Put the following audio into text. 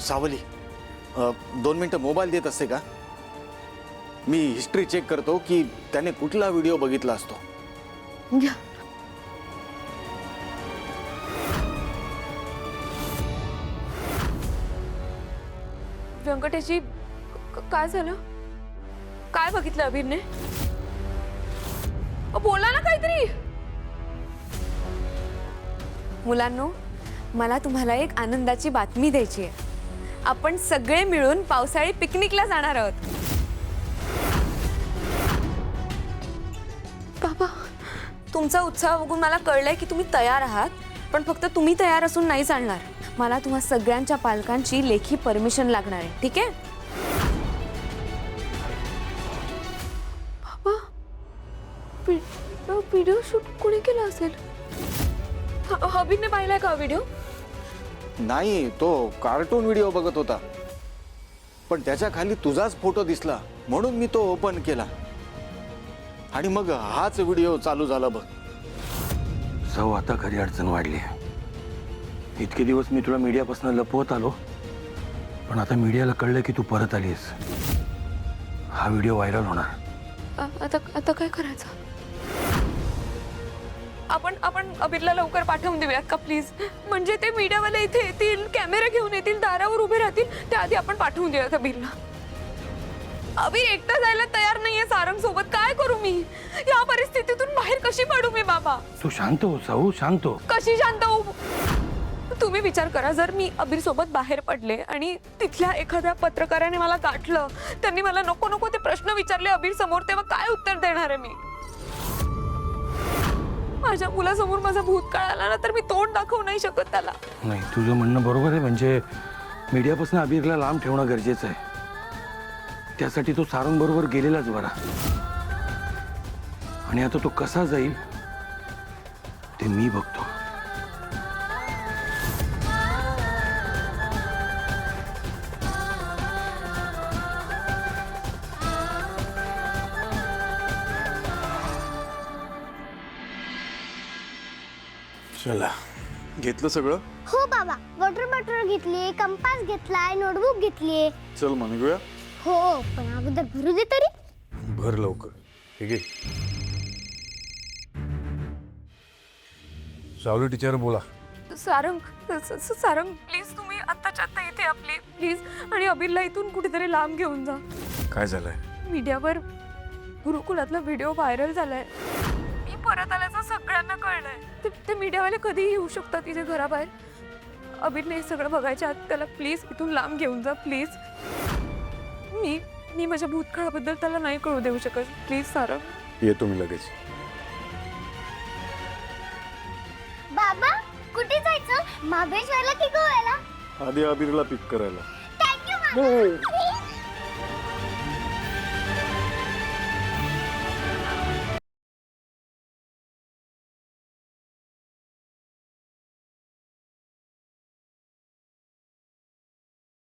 सावली 2 मिनिटं मोबाईल देत असते का? मी हिस्ट्री चेक करतो की त्याने कुठला व्हिडिओ बघितला असतो। घ्या। व्यंकटेशजी काय झालं? काय बघितलं अभिरने? बोला ना काहीतरी। मुलांनो, मला तुम्हाला एक आनंदाची बातमी द्यायची आहे। आपण सगळे मिळून पावसाळी पिकनिकला जाणार आहोत। बाबा, तुमचा उत्साह बघून मला कळलंय की तुम्ही तयार आहात, पण फक्त तुम्ही तयार असून नाही चालणार। मला तुम्हा सगळ्यांच्या पालकांची लेखी परमिशन लागणार आहे, ठीक आहे? बाबा, व्हिडिओ शूट कोणी केला असेल? अभिने पाहिलाय का व्हिडिओ? नाही, तो कार्टून व्हिडिओ बघत होता, पण त्याच्या खाली तुझाच फोटो दिसला म्हणून मी तो ओपन केला आणि मग हाच व्हिडिओ चालू झाला बघ। सौ, आता खरी अडचण वाढली आहे। इतके दिवस मी तुला मीडियापासून लपवत आलो, पण आता मीडियाला कळलं की तू परत आलीस। हा व्हिडिओ व्हायरल होणार। आता काय करायचं? आपण अभिरला लवकर पाठवून देऊयात का प्लीज? म्हणजे ते मीडियावाले इथे येतील, कॅमेरा घेऊन येतील, दारावर उभे राहतील, त्याआधी आपण पाठवून देऊयात अभिरला। अभिर एकटा जायला तयार नाहीये सारंग सोबत। काय करू मी? या परिस्थितीतून बाहेर कशी पडू मी बाबा? तू शांत हो सौ, शांत हो। कशी शांत हो? तुम्ही विचार करा, जर मी अभिर सोबत बाहेर पडले आणि तिथल्या एखाद्या पत्रकाराने मला गाठलं, त्यांनी मला नको नको ते प्रश्न विचारले अभिर समोर, तेव्हा काय उत्तर देणार आहे मी? माझ्या मुलासमोर माझा भूतकाळ आला ना, तर मी तोंड दाखवू नाही शकत त्याला। नाही, तुझं म्हणणं बरोबर आहे। म्हणजे मीडियापासून अभिरला लांब ठेवणं गरजेचं आहे। त्यासाठी तो सारंग बरोबर गेलेलाच बरा। आणि आता तो कसा जाईल ते मी बघतो। चला, घेतलं सगळं? हो बाबा, वॉटर बॉटल घेतली, कंपास घेतलाय, नोटबुक घेतली। चल मग निघूया। हो, पण अगोदर भरू दे तरी। भर लवकर। ठीक आहे, सावली टीचर बोला। सारंग, सारंग प्लीज तुम्ही आत्ताच्या आत्ता इथे आपली प्लीज, आणि अभिरला इथून कुठेतरी लांब घेऊन जा। काय झालंय? मीडियावर गुरुकुलातला व्हिडिओ व्हायरल झालाय। मी परत आल्याचं सगळ्यांना कळलंय। ते मीडियावाले कधीही येऊ शकतात इथे घराबाहेर। अभिरने हे सगळं बघायच्या आत त्याला प्लीज इथून लांब घेऊन जा प्लीज। मी माझ्या भूतकाळाबद्दल त्याला नाही कळू देऊ शकत। प्लीज सारंग। येतो मी लगेच। बाबा, कुठे जायचं? महाबळेश्वरला की गोव्याला? आधी अबीरला पिक करायला। थँक्यू मामा।